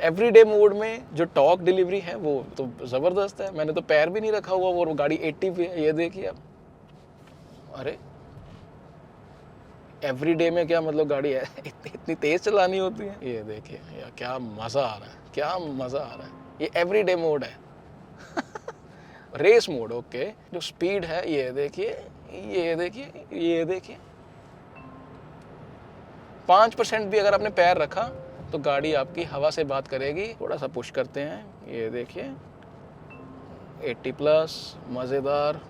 Everyday mode में जो torque delivery है वो तो ज़बरदस्त है। मैंने तो पैर भी नहीं रखा हुआ और वो गाड़ी 80 पे है। ये देखिए आप, अरे एवरीडे में क्या मतलब गाड़ी है इतनी तेज़ चलानी होती है। ये देखिए यार क्या मज़ा आ रहा है, क्या मज़ा आ रहा है। ये एवरीडे मोड है रेस मोड ओके। जो स्पीड है ये देखिए, ये देखिए, ये देखिए 5% भी अगर आपने पैर रखा तो गाड़ी आपकी हवा से बात करेगी। थोड़ा सा पुश करते हैं, ये देखिए 80 प्लस, मज़ेदार।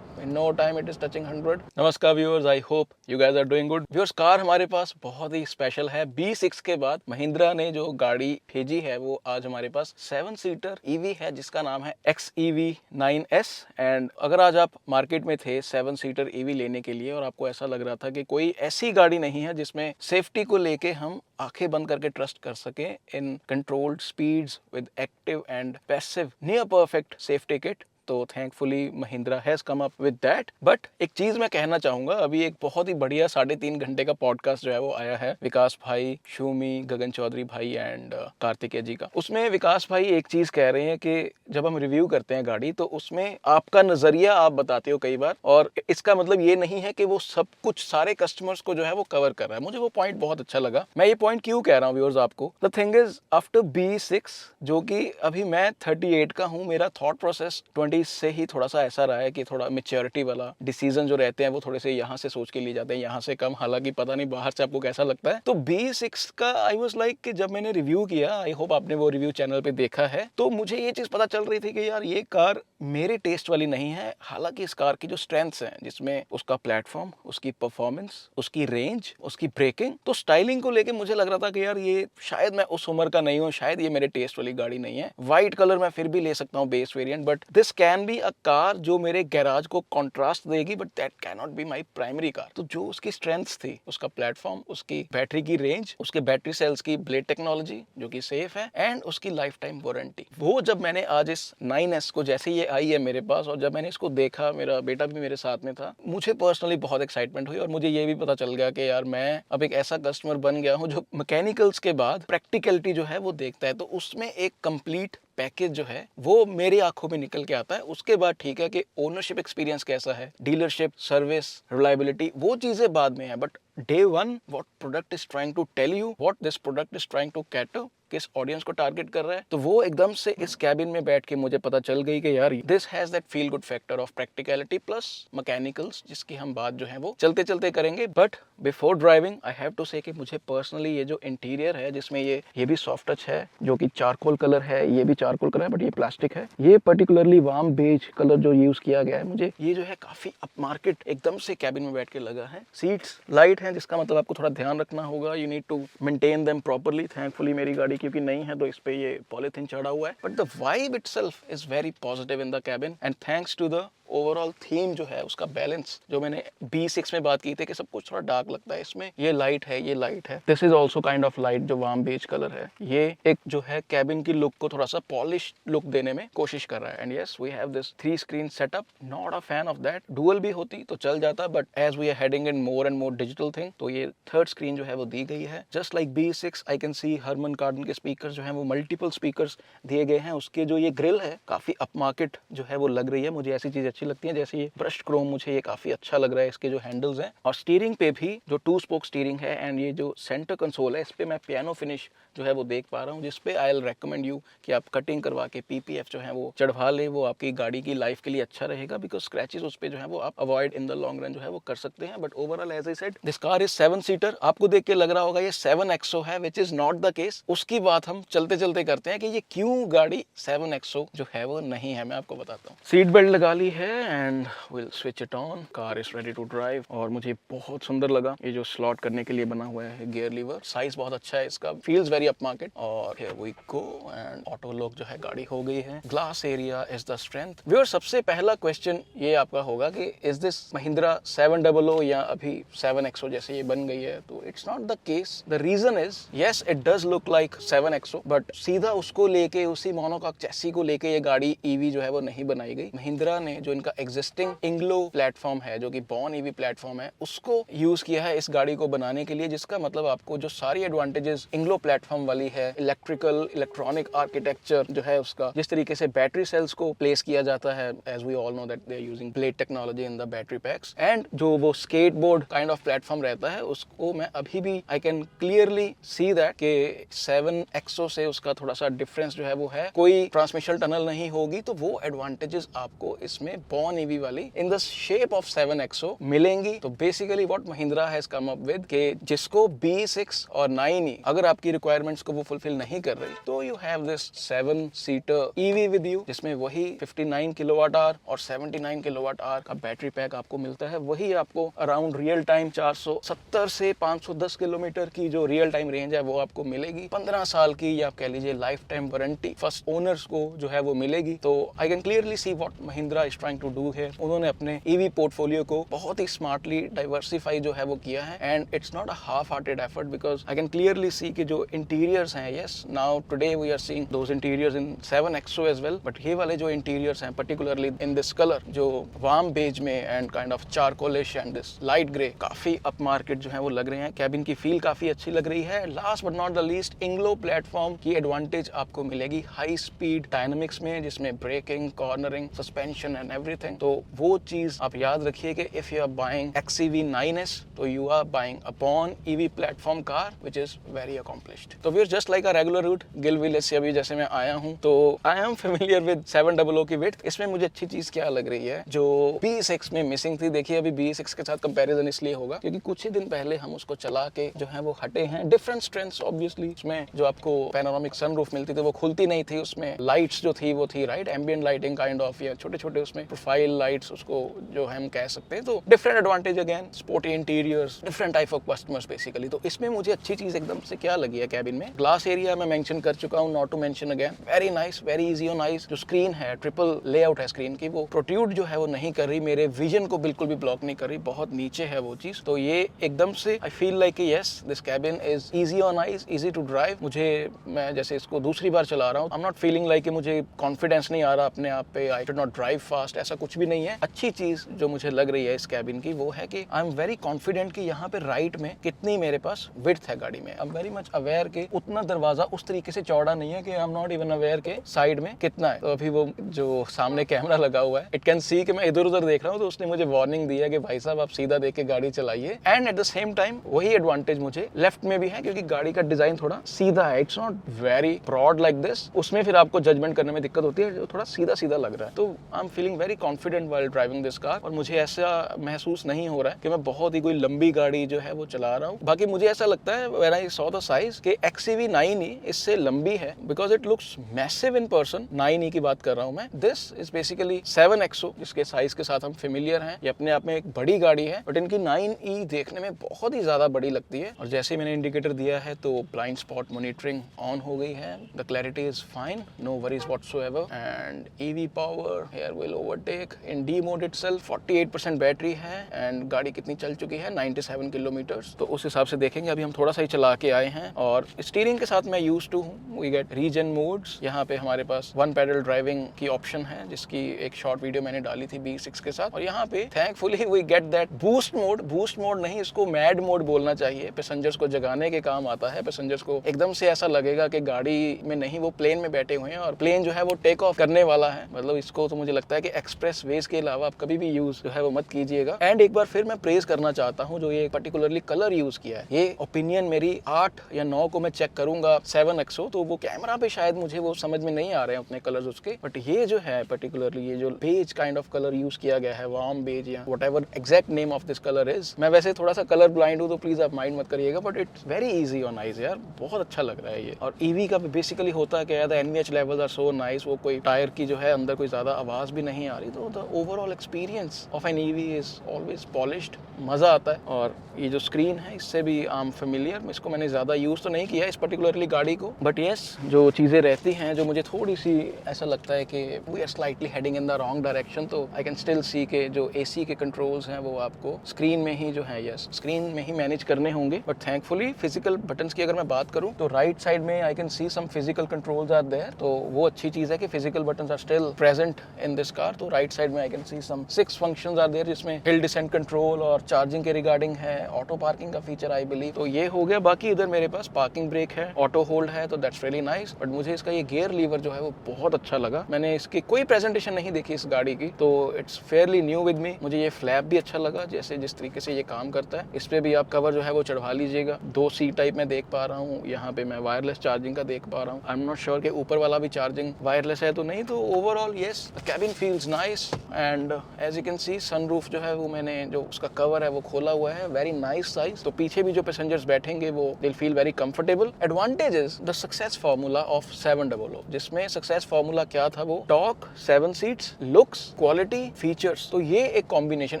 In no time it is touching 100। नमस्कार viewers, I hope you guys are doing good. Viewers, car हमारे पास बहुत ही स्पेशल है। B6 के बाद महिंद्रा ने जो गाड़ी भेजी है वो आज हमारे पास 7 सीटर ईवी है जिसका नाम है XEV 9S। एंड अगर आज आप मार्केट में थे 7 सीटर ईवी लेने के लिए और आपको ऐसा लग रहा था कि कोई ऐसी गाड़ी नहीं है जिसमें सेफ्टी को लेके हम आंखें बंद करके ट्रस्ट कर सके in controlled speeds with active and passive near perfect safety kit, तो thankfully Mahindra has come up with that. But एक चीज मैं कहना चाहूंगा, अभी एक बहुत ही बढ़िया 3.5 घंटे का पॉडकास्ट जो है वो आया है विकास भाई, शूमी, गगन चौधरी भाई एंड कार्तिकेय जी का। उसमें विकास भाई एक चीज कह रहे हैं कि जब हम रिव्यू करते हैं गाड़ी तो उसमें आपका नजरिया आप बताते हो कई बार, और इसका मतलब ये नहीं है कि वो सब कुछ सारे कस्टमर्स को जो है वो कवर कर रहा है। मुझे वो पॉइंट बहुत अच्छा लगा। मैं ये पॉइंट क्यों कह रहा हूँ व्यूअर्स आपको, the thing is after B6 जो कि अभी मैं 38 का हूँ, मेरा थॉट प्रोसेस 20 से ही थोड़ा सा ऐसा रहा है कि थोड़ा मेच्योरिटी वाला डिसीजन जो रहते हैं वो थोड़े से यहाँ से सोच के लिए जाते हैं, यहाँ से कम। हालांकि पता नहीं बाहर से आपको कैसा लगता है। तो B6 का आई वाज लाइक कि जब मैंने रिव्यू किया, आई होप आपने वो रिव्यू चैनल पे देखा है, तो मुझे ये चीज पता चल रही थी कि यार ये कार मेरे टेस्ट वाली नहीं है। हालांकि इस कार की जो स्ट्रेंथ्स हैं, जिसमें उसका प्लेटफॉर्म, उसकी परफॉर्मेंस, उसकी रेंज, उसकी ब्रेकिंग, तो स्टाइलिंग को लेके मुझे लग रहा था कि यार ये शायद मैं उस उम्र का नहीं हूँ, शायद ये मेरे टेस्ट वाली गाड़ी नहीं है। व्हाइट कलर मैं फिर भी ले सकता हूँ base variant, but this can be a car जो मेरे गैराज को कॉन्ट्रास्ट देगी, but that can not be my primary car. तो जो उसकी स्ट्रेंथ्स थी, उसका प्लेटफॉर्म, उसकी बैटरी की रेंज, उसके बैटरी सेल्स की ब्लेड टेक्नोलॉजी जो कि सेफ है, एंड उसकी लाइफ टाइम वारंटी, वो जब मैंने आज इस 9S को जैसे ये आई है मेरे पास और जब मैंने इसको देखा, मेरा बेटा भी मेरे साथ में था, मुझे पर्सनली बहुत एक्साइटमेंट हुई। और मुझे ये भी पता चल गया कि यार मैं अब एक ऐसा कस्टमर बन गया हूँ जो मैकेनिकल्स के बाद प्रैक्टिकलिटी जो है वो देखता है। तो उसमें एक कंप्लीट पैकेज जो है वो मेरी आंखों में निकल के आता है। उसके बाद ठीक है कि ओनरशिप एक्सपीरियंस कैसा है, डीलरशिप, सर्विस, रिलायबिलिटी, वो चीजें बाद में है, but day one what product is trying to tell you, what this product is trying to cater, किस ऑडियंस को टारगेट कर रहा है, तो वो एकदम से इस कैबिन में बैठ के मुझे पता चल गई कि यार this has that feel good factor of practicality plus mechanicals, जिसकी हम बात जो है वो चलते चलते करेंगे। But before driving I have to say कि मुझे पर्सनली ये जो इंटीरियर है, जिसमें ये भी सॉफ्ट टच है जो कि चारकोल कलर है, ये भी चारकोल कलर है बट ये प्लास्टिक है, ये पर्टिकुलरली वार्म बेज कलर जो यूज किया गया है, मुझे ये जो है काफी अप मार्केट एकदम से कैबिन में बैठ के लगा है। सीट्स लाइट हैं जिसका मतलब आपको थोड़ा ध्यान रखना होगा, you need to maintain them properly. Thankfully मेरी गाड़ी क्योंकि नहीं है तो इस पे ये पॉलीथीन चढ़ा हुआ है, but the vibe itself is very positive in the cabin and thanks to the overall theme जो है उसका बैलेंस, जो मैंने B6 में बात की थी कि सब कुछ थोड़ा डार्क लगता है, इसमें ये लाइट है, ये लाइट है। This is also kind of light जो वार्म बेज कलर है, ये एक जो है कैबिन की लुक को थोड़ा सा पॉलिश लुक देने में कोशिश कर रहा है। And yes we have this 3 screen setup, not a fan of that. Dual भी होती तो चल जाता, but as we are heading in more and more digital thing, तो ये 3rd स्क्रीन जो है वो दी गई है। Just like B6 I can see Harman Kardon के स्पीकर जो है वो मल्टीपल स्पीकर्स दिए गए हैं। उसके जो ये ग्रिल है काफी अप मार्केट जो है वो लग रही है, मुझे ऐसी चीज अच्छी लगती है। जैसे ये ब्रश्ड क्रोम, मुझे ये काफी अच्छा लग रहा है। इसके जो हैंडल्स हैं और स्टीयरिंग पे भी जो 2 स्पोक स्टीयरिंग है, एंड ये जो सेंटर कंसोल है इस पे मैं पियानो फिनिश जो है वो देख पा रहा हूँ, जिसपे आई विल रेकमेंड यू कि आप कटिंग करवा के PPF जो है वो चढ़वा ले, वो आपकी गाड़ी की लाइफ के लिए अच्छा रहेगा, बिकॉज स्क्रैचेस उस पे जो है वो आप avoid in the long run जो है वो कर सकते हैं। But overall as I said this car is 7 seater. आपको देख के लग रहा होगा ये 7XO है, which is not the case. उसकी बात हम चलते चलते करते हैं कि ये क्यों गाड़ी 7XO जो है वो नहीं है, मैं आपको बताता हूँ। सीट बेल्ट लगा ली है and will switch it on, car is ready to drive. और मुझे बहुत सुंदर लगा ये जो स्लॉट करने के लिए बना हुआ है गियर लीवर, साइज बहुत अच्छा है इसका, फील्स वेरी अप मार्केट। और here we go and auto lock जो है गाड़ी हो गई है। Glass area is the strength. Viewer, सबसे पहला क्वेश्चन ये आपका होगा कि इज दिस महिंद्रा 700 या अभी 7XO जैसे ये बन गई है, तो it's not the case. The reason is yes it does look like 7XO, but सीधा उसको लेके, उसी मोनोकॉक चैसी को लेके ये गाड़ी ईवी जो है वो नहीं बनाई गई। महिंद्रा ने जो का एग्जिस्टिंग इंग्लो प्लेटफॉर्म है, जो कि बॉर्न ईवी प्लेटफॉर्म है, उसको यूज किया है इस गाड़ी को बनाने के लिए, जिसका मतलब आपको जो सारी एडवांटेजेस इंग्लो प्लेटफॉर्म वाली है, इलेक्ट्रॉनिक आर्किटेक्चर जो है उसका, जिस तरीके से बैटरी सेल्स को प्लेस किया जाता है, as we all know that they are using blade technology in the battery packs, and जो वो स्केटबोर्ड काइंड ऑफ प्लेटफॉर्म रहता है, उसको मैं अभी भी आई कैन क्लियरली सी दैट के 7XO से उसका थोड़ा सा डिफरेंस जो है वो है। कोई ट्रांसमिशन टनल नहीं होगी, तो वो एडवांटेजेस आपको इसमें बॉर्न ईवी वाली in the shape of 7XO मिलेंगी। तो basically what Mahindra has come up with के जिसको B6 और 9E अगर आपकी रिक्वायरमेंट्स को वो फुलफिल नहीं कर रही, तो you have this seven seater EV with you, जिसमें वही 59 किलोवाट आवर और 79 किलोवाट आवर का बैटरी पैक आपको मिलता है। वही आपको अराउंड रियल टाइम 470 से 510 किलोमीटर की जो रियल टाइम रेंज है वो आपको मिलेगी। 15 साल की या आप कह लीजिए life time warranty first owners को जो है वो मिलेगी। तो I can clearly see what Mahindra is trying to do here. उन्होंने अपने ईवी पोर्टफोलियो को बहुत ही स्मार्टली डाइवर्सिफाई जो है वो किया है, and it's not a half hearted effort, because I can clearly see कि जो इंटीरियर्स हैं, yes now today we are seeing those interiors in 7XO as well, but ये वाले जो इंटीरियर्स हैं पर्टिकुलरली इन दिस कलर जो warm beige में and kind of charcoalish and this light grey, काफी अप मार्केट जो है वो लग रहे हैं। कैबिन की फील काफी अच्छी लग रही है। Last but not the least, INGLO platform की एडवांटेज आपको मिलेगी हाई स्पीड डायनामिक्स में, जिसमें braking, cornering, suspension and everything. तो वो चीज आप याद रखिए कि if you are buying XEV 9S, तो you are buying a born EV platform car which is very accomplished. तो we are just like a regular route गिल विलेज से अभी जैसे मैं आया हूं, तो आई एम फेमिलियर विद 700 की विड्थ। इसमें मुझे अच्छी चीज क्या लग रही है जो B6 में मिसिंग थी। देखिए अभी B6 के साथ कंपैरिजन इसलिए होगा क्योंकि कुछ ही दिन पहले हम उसको चला के जो है वो हटे हैं। डिफरेंट स्ट्रेंथ्स ऑब्वियसली, उसमें जो आपको पैनोरामिक सनरूफ मिलती थी वो खुलती नहीं थी, उसमें लाइट्स जो थी वो थी right ambient lighting kind of, या छोटे छोटे उसमें प्रोफाइल लाइट्स उसको जो हम कह सकते हैं। तो different advantage, again sporty interiors, different type of customers basically. तो इसमें मुझे अच्छी चीज एकदम से क्या लगी है कैबिन में, ग्लास एरिया मैं मेंशन कर चुका हूं, not to mention again, very nice, very easy on eyes. जो स्क्रीन है, ट्रिपल लेआउट है स्क्रीन की, वो प्रोट्रूड जो है वो नहीं कर रही, मेरे विजन को बिल्कुल भी ब्लॉक नहीं कर रही, बहुत नीचे है वो चीज। तो ये एकदम से I feel like yes this cabin is easy on eyes, easy to drive. मुझे, मैं जैसे इसको दूसरी बार चला रहा हूँ, I am not feeling like कि मुझे कॉन्फिडेंस नहीं आ रहा अपने आप पे, I should not drive fast, ऐसा कुछ भी नहीं है। अच्छी चीज जो मुझे लग रही है इस कैबिन की वो है कि आई एम वेरी कॉन्फिडेंट कि यहाँ पे राइट में कितनी मेरे पास विड्थ है गाड़ी में। I am very much aware कि उतना दरवाजा उस तरीके से चौड़ा नहीं है कि आई एम नॉट इवन अवेयर के साइड में कितना है। तो अभी वो जो सामने कैमरा लगा हुआ है, इट कैन सी कि मैं इधर उधर देख रहा हूँ, तो उसने मुझे वार्निंग दी है कि भाई साहब आप सीधा देख के गाड़ी चलाइए। And at the same time वही एडवांटेज मुझे लेफ्ट में भी है, क्योंकि गाड़ी का डिजाइन थोड़ा सीधा है, it's not very broad like this. उसमें फिर आपको जजमेंट करने में दिक्कत होती है, जो थोड़ा सीधा सीधा लग रहा है। तो I am feeling very confident while driving this car, और मुझे ऐसा महसूस नहीं हो रहा है कि मैं बहुत ही कोई लंबी गाड़ी जो है वो चला रहा हूँ। बाकी मुझे ऐसा लगता है when I saw the size कि XEV 9E इससे लंबी है, because it looks massive in person. 9E की बात कर रहा हूँ मैं। दिस इज बेसिकली 7XO, जिसके साइज के साथ हम फेमिलियर हैं। ये अपने आप में एक बड़ी गाड़ी है, बट इनकी 9E देखने में बहुत ही ज्यादा बड़ी लगती है। और जैसे मैंने इंडिकेटर दिया है तो ब्लाइंड स्पॉट मॉनिटरिंग ऑन हो गई है, the clarity is fine, no worries whatsoever, and EV power here will overtake in D mode itself. 48% battery है, एंड गाड़ी कितनी चल चुकी है, 97 किलोमीटर्स। तो उस हिसाब से देखेंगे। अभी हम थोड़ा सा ही चला के आए हैं, और स्टीयरिंग के साथ मैं यूज टू हूँ। वी गेट रीजन मोड्स, यहाँ पे हमारे पास वन पैडल ड्राइविंग की ऑप्शन है, जिसकी एक शॉर्ट वीडियो मैंने डाली थी B6 के साथ। और यहाँ पे thankfully we get that boost mode. Boost mode नहीं, इसको मैड मोड बोलना चाहिए। पैसेंजर्स को जगाने के काम आता है। पैसेंजर्स को एकदम से ऐसा लगेगा कि गाड़ी में नहीं, वो प्लेन में बैठे हुए हैं, और प्लेन जो है वो टेक ऑफ करने वाला है। मतलब इसको तो मुझे लगता है कि एक्सप्रेस वेज के अलावा आप कभी भी यूज जो है वो मत कीजिएगा। एंड एक बार फिर मैं प्रेज करना चाहता हूँ जो ये पर्टिकुलरली कलर यूज किया है। ये ओपिनियन मेरी 8 या 9 को मैं चेक करूंगा 7XO, तो वो कैमरा पे शायद मुझे वो समझ में नहीं आ रहे हैं उतने कलर्स उसके, बट ये जो है पर्टिकुलरली ये जो beige kind of colour use किया गया है, वार्म बेज या whatever exact name of this colour is. मैं वैसे थोड़ा सा कलर ब्लाइंड हूँ, तो प्लीज आप माइंड मत करिएगा, but it's very easy on eyes यार, बहुत अच्छा लग रहा है ये। और ईवी का बेसिकली होता क्या है, the NVH levels are so nice, वो कोई टायर की जो है अंदर कोई ज्यादा आवाज भी नहीं आ रही, तो the overall experience of N EV is always polished, मजा आता है। और ये जो स्क्रीन है इससे भी आई एम फेमिलियर, इसको मैंने ज्यादा यूज तो नहीं किया इस पर्टिकुलरली गाड़ी को, बट यस जो चीजें रहती हैं जो मुझे थोड़ी सी ऐसा लगता है कि we are slightly heading in the wrong direction, तो आई कैन स्टिल सी के जो AC के कंट्रोल्स हैं वो आपको स्क्रीन में ही जो है, यस स्क्रीन में ही मैनेज करने होंगे। बट थैंकफुली फिजिकल बटन्स की अगर मैं बात करूं तो राइट साइड में I can see some physical controls are there, तो वो अच्छी चीज है कि physical buttons are still present in this car. तो राइट साइड में I can see some 6 functions are there, जिसमें हिल डिसेंट कंट्रोल और चार्जिंग के रिगार्डिंग है, ऑटो पार्किंग का फीचर आई बिलीव। तो ये हो गया। बाकी इधर मेरे पास पार्किंग ब्रेक है, ऑटो होल्ड है, तो दैट्स रियली नाइस। बट मुझे इसका ये गियर लीवर जो है वो बहुत अच्छा लगा। मैंने इसकी कोई प्रेजेंटेशन नहीं देखी इस गाड़ी की, तो it's fairly new with me. मुझे ये फ्लैप भी अच्छा लगा, जैसे जिस तरीके से ये काम करता है। इस पे भी आप कवर जो है वो चढ़वा लीजिएगा। 2 सी टाइप में देख पा रहा हूँ, यहाँ पे मैं वायरलेस चार्जिंग का देख पा रहा हूँ। आई एम नॉट श्योर कि ऊपर वाला भी चार्जिंग वायरलेस है तो नहीं। तो overall yes, the cabin feels nice and as you can see sunroof जो है वो मैंने जो उसका कवर है वो खोला हुआ है, वेरी नाइस साइज। तो पीछे भी जो पैसेंजर्स बैठेंगे वो दिल feel very comfortable. Advantage is the success formula of 700, जिसमें सक्सेस फार्मूला क्या था वो torque, 7 seats, looks, quality, features. तो ये एक combination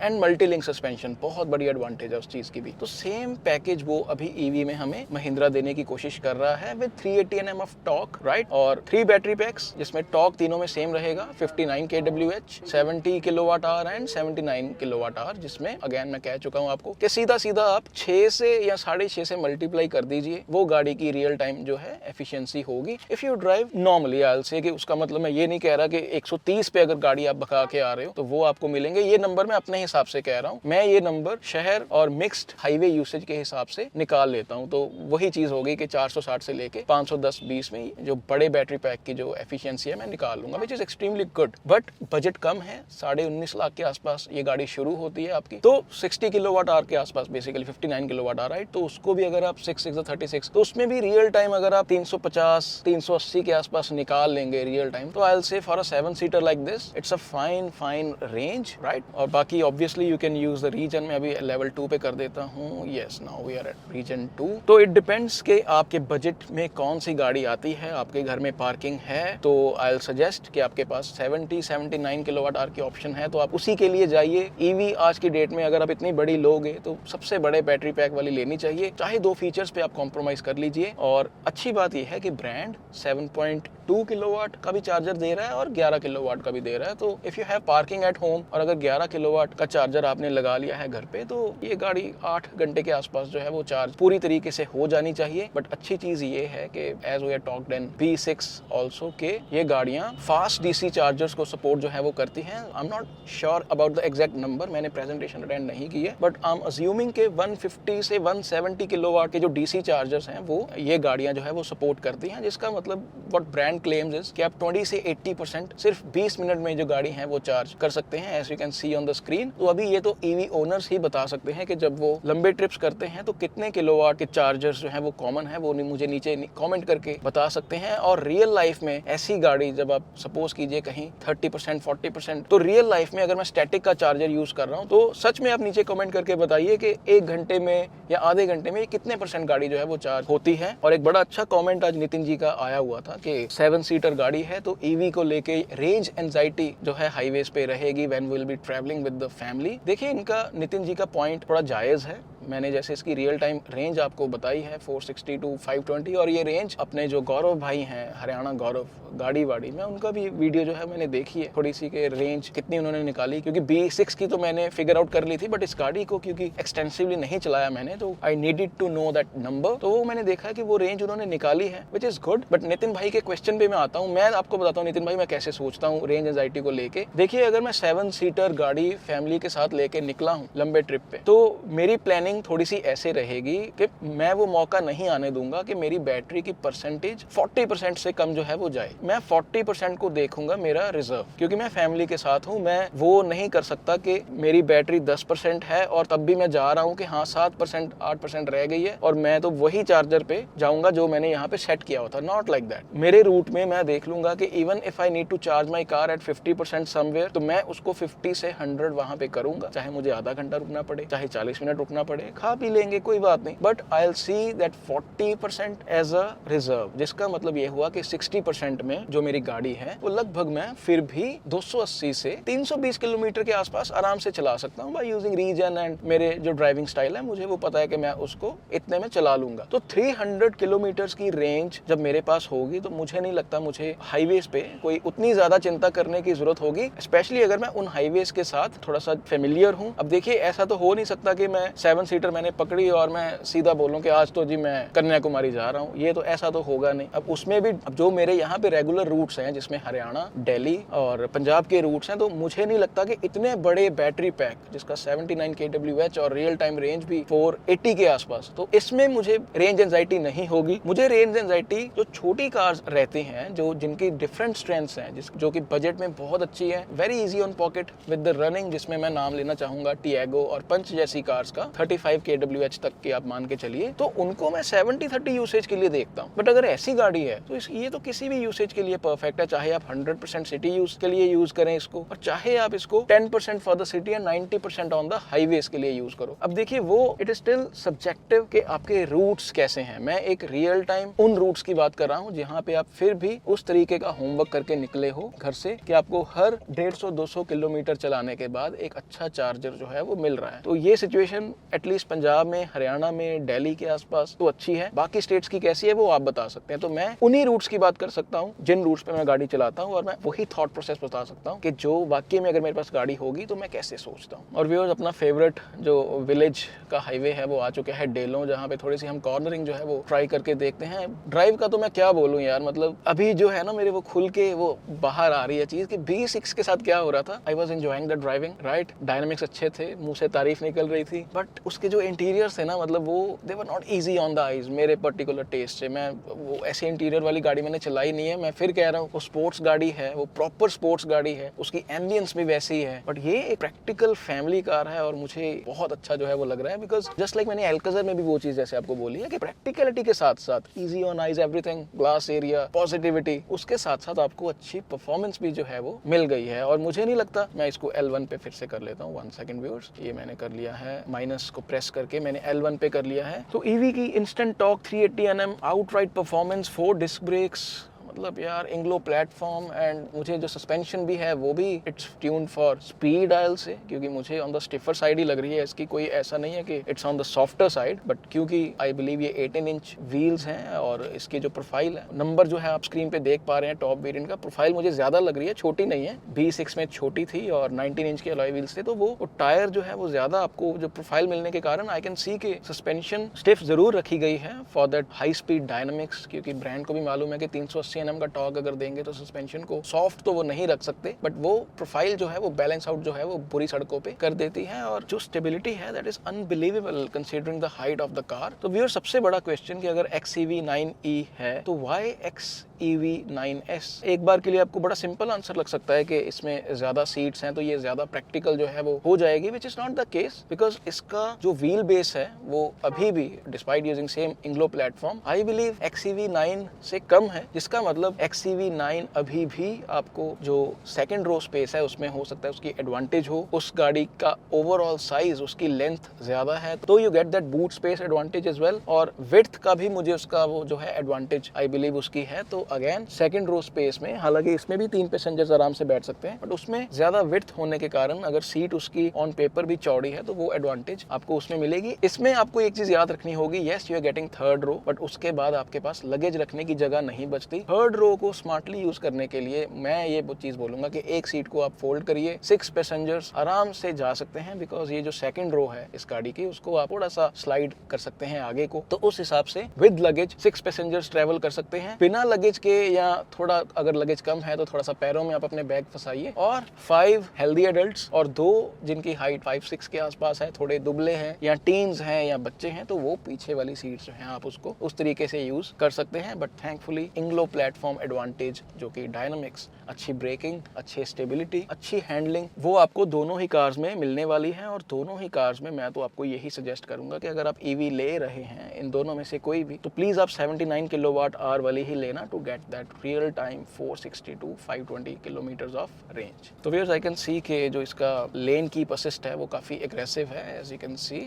and multi link suspension, बहुत बड़ी एडवांटेज है उस चीज की भी। तो सेम पैकेज वो अभी ईवी में हमें महिंद्रा देने की कोशिश कर रहा है with 380 Nm of torque, right, और 3 बैटरी पैक्स, जिसमें टॉर्क तीनों में सेम रहेगा, 59 kWh, 70 kWh एंड 79 kWh, जिसमें अगेन मैं कह चुका हूं आपको कि सीधा सीधा आप 6 से या 6.5 से मल्टीप्लाई कर दीजिए, वो गाड़ी की रियल टाइम जो है एफिशिएंसी होगी if you drive normally. I will से कि उसका मतलब मैं ये नहीं कह रहा कि 130 पे अगर गाड़ी आप भगा के आ रहे हो तो वो आपको मिलेंगे। ये नंबर मैं अपने हिसाब से कह रहा हूँ, मैं ये नंबर शहर और मिक्स्ड हाईवे यूसेज के हिसाब से निकाल लेता हूँ। तो वही चीज होगी कि 460 से लेके 510-20 में जो बड़े बैटरी पैक की जो एफिशिएंसी है मैं निकाल लूंगा, which is extremely good. But budget कम है, 19.5 लाख के आसपास ये गाड़ी शुरू होती है आपकी। तो 60 kWh के आसपास, बेसिकली 59 kWh, राइट। तो उसको भी अगर आप 6 तो उसमें भी रियल टाइम अगर आप 350-380 के आसपास निकाल लेंगे रियल टाइम, तो I will say for a seven seater like this it's a fine range, right. और बाकी obviously you can use the region में अभी लेवल 2 पे कर देता हूँ। Yes, now we are at region 2। तो इट डिपेंड्स कि आपके बजट में कौन सी गाड़ी आती है, आपके घर में पार्किंग है तो आई विल सजेस्ट कि आपके पास 70-79 kWh की ऑप्शन है, तो आप उसी के लिए जाइए। ईवी आज की डेट में अगर आप इतनी बड़ी लोगे तो सबसे बड़े बैटरी पैक वाली लेनी चाहिए, चाहे 2 फीचर्स पे आप कॉम्प्रोमाइज कर लीजिए। और अच्छी बात यह है कि ब्रांड 7.2 किलोवाट का भी चार्जर दे रहा है और 11 किलोवाट का भी दे रहा है। तो if you have parking at home और अगर 11 किलोवाट का चार्जर आपने लगा लिया है घर पे, तो ये गाड़ी 8 घंटे के आसपास जो है वो चार्ज पूरी तरीके से हो जानी चाहिए। बट अच्छी चीज ये है कि as we are talked in B6 also के ये गाड़ियां फास्ट DC चार्जर्स को सपोर्ट जो है वो करती हैं। I am not sure about the exact number, मैंने प्रेजेंटेशन अटेंड नहीं की है, बट आई एम अज्यूमिंग के 150 से 170 किलोवाट के जो DC चार्जर्स हैं वो ये गाड़ियां जो है वो सपोर्ट करती हैं, जिसका मतलब व्हाट ब्रांड क्लेम्स इज कि आप 20 से 80% सिर्फ 20 मिनट में जो गाड़ी है वो चार्ज कर सकते हैं, as you can see on the screen. तो अभी ये तो ईवी ओनर्स ही बता सकते हैं कि जब वो लंबे ट्रिप्स करते हैं तो कितने किलोवाट के चार्जर्स जो है वो कॉमन है, वो मुझे नीचे कमेंट करके बता सकते हैं। और रियल लाइफ में ऐसी गाड़ी जब आप सपोज कीजिए कहीं 30% 40%, तो रियल लाइफ में अगर मैं स्टैटिक का चार्जर यूज कर रहा हूँ तो सच में आप नीचे कमेंट करके बताइए कि 1 घंटे में या आधे घंटे में कितने % गाड़ी जो है वो चार्ज होती है। और एक बड़ा अच्छा कमेंट आज नितिन जी का आया हुआ था कि 7 सीटर गाड़ी है तो ईवी को लेके रेंज एंजाइटी जो है हाईवेज पे रहेगी when we will be travelling with the family. देखिए, इनका नितिन जी का पॉइंट थोड़ा जायज है। मैंने जैसे इसकी रियल टाइम रेंज आपको बताई है 460 to 520, और ये रेंज अपने जो गौरव भाई हैं हरियाणा गौरव गाड़ी वाड़ी में, उनका भी वीडियो जो है मैंने देखी है, थोड़ी सी के रेंज कितनी उन्होंने निकाली, क्योंकि B6 की तो मैंने फिगर आउट कर ली थी, बट इस गाड़ी को क्योंकि एक्सटेंसिवली नहीं चलाया मैंने, तो I needed to know that number. तो वो मैंने देखा कि वो रेंज उन्होंने निकाली है, which is good. But Nitin भाई के क्वेश्चन पे मैं आता हूँ, मैं आपको बताता हूँ नितिन भाई मैं कैसे सोचता हूँ रेंज एंजाइटी को लेके। देखिए, अगर मैं 7 सीटर गाड़ी फैमिली के साथ लेके निकला हूँ लंबे ट्रिप पे, तो मेरी प्लानिंग थोड़ी सी ऐसे रहेगी कि मैं वो मौका नहीं आने दूंगा कि मेरी बैटरी की परसेंटेज 40% से कम जो है वो जाए। मैं 40% को देखूंगा मेरा रिजर्व, क्योंकि मैं फैमिली के साथ हूं। मैं वो नहीं कर सकता कि मेरी बैटरी 10% है और तब भी मैं जा रहा हूं कि हाँ 7% 8% रह गई है और मैं तो वही चार्जर पे जाऊंगा जो मैंने यहाँ पे सेट किया हुआ था। Not like that. मेरे रूट में मैं देख लूंगा कि even if I need to charge my car at 50% somewhere, तो मैं उसको 50 से 100 वहां पे करूंगा, चाहे मुझे आधा घंटा रुकना पड़े, चाहे 40 मिनट रुकना पड़े, खा पी लेंगे कोई बात नहीं। But I will see that 40% as a reserve, जिसका मतलब ये हुआ कि 60% में जो मेरी गाड़ी है वो लगभग मैं फिर भी 280 से 320 किलोमीटर के आसपास आराम से चला सकता हूँ बाय यूजिंग रीजन एंड मेरे जो ड्राइविंग स्टाइल है, मुझे वो पता है कि मैं उसको इतने में चला लूंगा। तो 300 किलोमीटर की रेंज जब मेरे पास होगी तो मुझे नहीं लगता मुझे हाईवेज पे कोई उतनी ज्यादा चिंता करने की जरूरत होगी, स्पेशली अगर मैं उन हाईवेज के साथ थोड़ा सा फेमिलियर हूँ। अब देखिए, ऐसा तो हो नहीं सकता कि मैं 7 सीटर मैंने पकड़ी और मैं सीधा बोलूँ कि आज तो जी मैं कन्याकुमारी जा रहा हूँ, ये तो ऐसा तो होगा नहीं। अब उसमें भी जो मेरे यहाँ पे रेगुलर रूट्स हैं जिसमें हरियाणा, दिल्ली और पंजाब के रूट्स हैं, तो मुझे नहीं लगता कि इतने बड़े बैटरी पैक जिसका 79 kWh और रियल टाइम रेंज भी 480 के आसपास, तो इसमें मुझे रेंज एंजाइटी नहीं होगी। मुझे रेंज एंजाइटी जो छोटी कार्स रहती हैं, जो जिनकी डिफरेंट स्ट्रेंथ्स हैं, जो कि बजट में बहुत अच्छी है, very easy on pocket with the running, जिसमें मैं नाम लेना चाहूंगा टियागो और पंच जैसी कार्स का 35 kWh तक की आप मान के चलिए, तो उनको मैं 70-30 यूसेज के लिए देखता हूँ। बट अगर ऐसी गाड़ी है तो ये तो किसी भी यूसेज के लिए परफेक्ट है, चाहे आप 100% सिटी यूज के लिए यूज करें इसको, और चाहे आप इसको 10% फॉर द सिटी या 90% ऑन द हाईवेज के लिए यूज करो। अब देखिए वो इट इज स्टिल सब्जेक्टिव कि आपके रूट्स कैसे हैं। मैं एक रियल टाइम उन रूट्स की बात कर रहा हूँ जहाँ पे आप फिर भी उस तरीके का होमवर्क करके निकले हो घर से कि आपको हर 150-200 किलोमीटर चलाने के बाद एक अच्छा चार्जर जो है वो मिल रहा है। तो ये सिचुएशन एटलीस्ट पंजाब में, हरियाणा में, दिल्ली के आसपास तो अच्छी है। बाकी स्टेट्स की कैसी है वो आप बता सकते हैं। तो मैं उन्हीं रूट्स की बात कर सकता हूँ जिन रूट्स पे मैं गाड़ी चलाता हूँ, और मैं वही थॉट प्रोसेस बता सकता हूँ कि जो वाकई में अगर मेरे पास गाड़ी होगी तो मैं कैसे सोचता हूँ। और व्यूअर्स, अपना फेवरेट जो विलेज का हाईवे है वो आ चुका है डेलों, जहाँ पे थोड़ी सी हम कॉर्नरिंग जो है वो ट्राई करके देखते हैं। ड्राइव का तो मैं क्या बोलूँ यार, मतलब अभी जो है ना मेरे वो खुल के वो बाहर आ रही है चीज कि V6 के साथ क्या हो रहा था। I was enjoying the driving, right, dynamics अच्छे थे, मुंह से तारीफ निकल रही थी, बट उसके जो इंटीरियर्स थे ना, मतलब वो they were not easy on the eyes मेरे पर्टिकुलर टेस्ट से। मैं वो ऐसे इंटीरियर वाली गाड़ी मैंने चलाई नहीं है। मैं फिर कह रहा हूँ वो स्पोर्ट्स गाड़ी है, वो प्रॉपर स्पोर्ट्स गाड़ी है, उसकी एम्बियंस भी वैसी है, बट ये एक प्रैक्टिकल फैमिली कार है और मुझे बहुत अच्छा जो है वो लग रहा है। बिकॉज जस्ट लाइक मैंने एल्काज़र में भी वो चीज जैसे आपको बोली है कि प्रैक्टिकलिटी के साथ साथ easy on eyes everything, glass area, positivity, उसके साथ साथ आपको अच्छी परफॉर्मेंस भी जो है वो मिल गई है। और मुझे नहीं लगता, मैं इसको L1 पे फिर से कर लेता हूँ, 1 सेकंड व्यूअर्स, ये मैंने कर लिया है, माइनस को प्रेस करके मैंने L1 पे कर लिया है। तो ईवी की instant torque, 380 Nm outright performance, 4 disc brakes, मतलब यार इंग्लो प्लेटफॉर्म, एंड मुझे जो सस्पेंशन भी है वो भी it's tuned for speed dial से, क्योंकि मुझे ऑन द स्टिफर साइड ही लग रही है इसकी, कोई ऐसा नहीं है कि it's on the softer side, but क्योंकि आई बिलीव ये 18 इंच व्हील्स हैं और इसकी जो प्रोफाइल है, नंबर जो है आप स्क्रीन पे देख पा रहे हैं, टॉप वेरिएंट का प्रोफाइल मुझे ज्यादा लग रही है, छोटी नहीं है। V6 में छोटी थी और 19 इंच के अलॉय व्हील्स थे, तो वो टायर जो है वो ज्यादा आपको जो प्रोफाइल मिलने के कारण आई कैन सी के सस्पेंशन स्टिफ जरूर रखी गई है for that high speed dynamics, क्योंकि ब्रांड को भी मालूम है कि 380 Nm का टॉर्क अगर देंगे तो सस्पेंशन को सॉफ्ट तो वो नहीं रख सकते, बट वो प्रोफाइल जो है वो बैलेंस आउट जो है वो बुरी सड़कों पे कर देती है। और जो स्टेबिलिटी है that is unbelievable considering the height of the car. तो व्यूअर, सबसे बड़ा क्वेश्चन कि अगर XEV9e है तो व्हाई XEV9S? एक बार के लिए आपको बड़ा सिंपल आंसर लग सकता है कि इसमें ज्यादा सीट्स हैं तो ये ज्यादा प्रैक्टिकल जो है वो हो जाएगी, which is not the case, because इसका जो व्हील बेस है वो अभी भी despite using same INGLO platform I believe XEV9 से कम है, जिसका मतलब XEV9 अभी भी आपको जो सेकंड रो स्पेस है उसमें हो सकता है उसकी एडवांटेज हो। उस गाड़ी का ओवरऑल साइज, उसकी लेंथ ज्यादा है तो you get that boot space advantage as well, और विड्थ का भी मुझे उसका वो जो है एडवांटेज आई बिलीव उसकी है। तो अगेन सेकंड रो स्पेस में, हालांकि इसमें भी 3 पैसेंजर्स आराम से बैठ सकते हैं, बट उसमें ज्यादा विड्थ होने के कारण अगर सीट उसकी ऑन पेपर भी चौड़ी है तो वो एडवांटेज आपको उसमें मिलेगी। इसमें आपको एक चीज याद रखनी होगी, yes you are getting third row, but उसके बाद आपके पास लगेज रखने की जगह नहीं बचती। थर्ड रो को स्मार्टली यूज करने के लिए मैं ये चीज बोलूंगा कि एक सीट को आप फोल्ड करिए, 6 पैसेंजर्स आराम से जा सकते हैं, बिकॉज ये जो सेकंड रो है इस गाड़ी की उसको आप थोड़ा सा स्लाइड कर सकते हैं आगे को, तो उस हिसाब से विद लगेज 6 पैसेंजर्स ट्रेवल कर सकते हैं। बिना लगेज के या थोड़ा अगर लगेज कम है तो थोड़ा सा पैरों में आप अपने बैग फंसाइए। और 5 हेल्दी एडल्ट्स और 2 जिनकी हाइट 5-6 के आसपास है, थोड़े दुबले हैं या टीन्स हैं या बच्चे हैं, तो वो पीछे वाली सीट्स जो हैं आप उसको उस तरीके से यूज कर सकते हैं। बट थैंकफुली इंग्लो प्लेटफॉर्म एडवांटेज जो कि डायनामिक्स, अच्छी ब्रेकिंग, अच्छी स्टेबिलिटी, अच्छी हैंडलिंग, वो आपको दोनों ही कार्स में मिलने वाली है। और दोनों ही कार्स में मैं तो आपको यही सजेस्ट करूंगा कि अगर आप ईवी ले रहे हैं इन दोनों में से कोई भी, तो प्लीज आप 79 किलोवाट आवर वाली ही लेना to get that real time 460 to 520 kilometres of range. तो व्यूअर्स, आई कैन सी कि जो इसका लेन कीप असिस्ट है वो काफी एग्रेसिव है। एज यू कैन सी,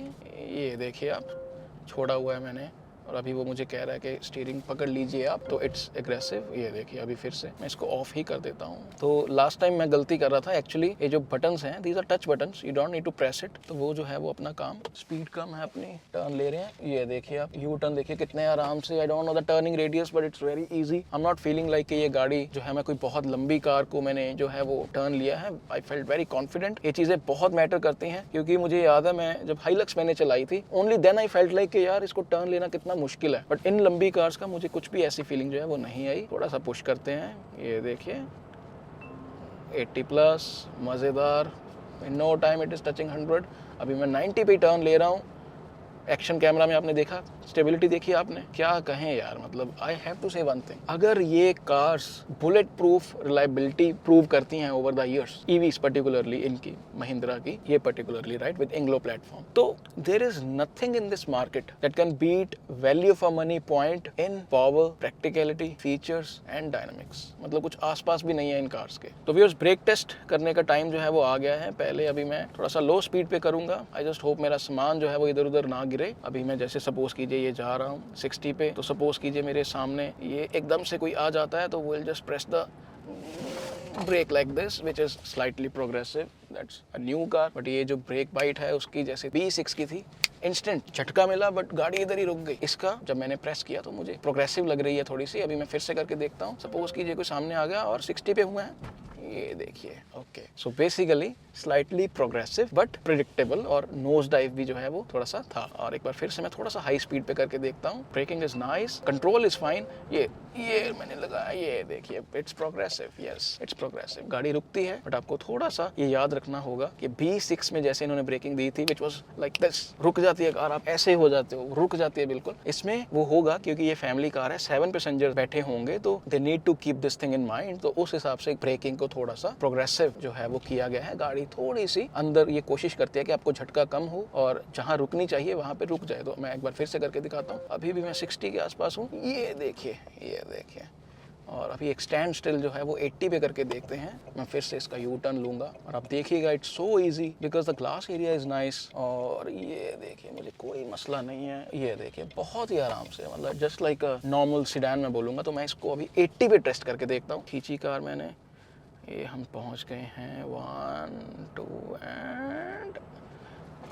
ये देखिए आप, छोड़ा हुआ है मैंने और अभी वो मुझे कह रहा है कि स्टीयरिंग पकड़ लीजिए आप, तो इट्स एग्रेसिव। ये देखिए अभी फिर से मैं इसको ऑफ ही कर देता हूँ। तो लास्ट टाइम मैं गलती कर रहा था एक्चुअली, ये जो बटन्स हैं these are touch buttons, you don't need to press it. तो वो जो है वो अपना काम, स्पीड कम है अपनी, टर्न ले रहे हैं। ये देखिए आप यू टर्न देखिए कितने आराम से। I don't know the turning radius but it's very easy. I am not feeling like कि ये गाड़ी जो है मैं कोई बहुत लंबी कार को मैंने जो है वो टर्न लिया है। I felt very confident. ये चीज़ें बहुत मैटर करती हैं क्योंकि मुझे याद है मैं जब हाइलक्स मैंने चलाई थी, only then I felt like कि यार इसको टर्न लेना कितना मुश्किल है। बट इन लंबी कार्स का मुझे कुछ भी ऐसी फीलिंग जो है वो नहीं आई। थोड़ा सा पुश करते हैं, ये देखिए 80+, मज़ेदार। In no time it is touching 100। अभी मैं 90 पे टर्न ले रहा हूँ। एक्शन कैमरा में आपने देखा, स्टेबिलिटी देखी आपने, क्या कहें यार। मतलब I have to say one thing, अगर ये cars bullet proof reliability prove करती हैं over the years, EVs particularly इनकी, महिंद्रा की ये particularly, right, with INGLO platform, तो there is nothing in this market that can beat value for money point in power, practicality, features and dynamics. मतलब कुछ आसपास भी नहीं है इन कार्स के। तो व्यूअर्स, ब्रेक टेस्ट करने का टाइम जो है वो आ गया है। पहले अभी मैं थोड़ा सा लो स्पीड पे करूंगा। आई जस्ट होप मेरा सामान जो है वो इधर उधर ना गिरे। अभी मैं जैसे सपोज कीजिए ये जा रहा हूँ 60 पे, तो सपोज कीजिए मेरे सामने ये एकदम से कोई आ जाता है, तो will just press the brake like this which is slightly progressive. That's a new car, but ये जो ब्रेक बाइट है उसकी जैसे B6 की थी, इंस्टेंट झटका मिला बट गाड़ी इधर ही रुक गई। इसका जब मैंने प्रेस किया तो मुझे प्रोग्रेसिव लग रही है थोड़ी सी। अभी मैं फिर से करके देखता हूँ। सपोज कीजिए कोई सामने आ गया और 60 पे हुआ है, ये देखिए। Okay, so basically slightly progressive but predictable, और नोज डाइव भी जो है वो थोड़ा सा था। और एक बार फिर से मैं थोड़ा सा हाई स्पीड पे करके देखता हूँ। Braking is nice, control is fine. ये मैंने लगाया, ये देखिए it's progressive, yes it's progressive. गाड़ी रुकती है बट आपको थोड़ा सा ये याद रखना होगा कि B6 में जैसे इन्होंने ब्रेकिंग दी थी, विच वाज लाइक दिस, रुक जाती है कार, आप ऐसे हो जाते हो, रुक जाती है बिल्कुल। इसमें वो होगा क्योंकि ये फैमिली कार है, 7 पैसेंजर बैठे होंगे, तो they need to keep this thing in mind. तो उस हिसाब से ब्रेकिंग को थोड़ा सा प्रोग्रेसिव जो है वो किया गया है। गाड़ी थोड़ी सी अंदर ये कोशिश करती है कि आपको झटका कम हो और जहां रुकनी चाहिए वहां पे रुक जाए। तो मैं एक बार फिर से करके दिखाता हूँ। अभी भी मैं 60 के आसपास हूँ, ये देखिए, ये देखिए। और अभी एक स्टैंड स्टिल जो है वो 80 पे करके देखते हैं। मैं फिर से इसका यू टर्न लूंगा और आप देखिएगा it's so easy because the glass area is nice. और ये देखिए मुझे कोई मसला नहीं है, ये देखिए बहुत ही आराम से, मतलब just like a normal sedan में बोलूँगा। तो मैं इसको अभी 80 पे टेस्ट करके देखता हूँ। खींची कार मैंने, ये हम पहुंच गए हैं 1 2 एंड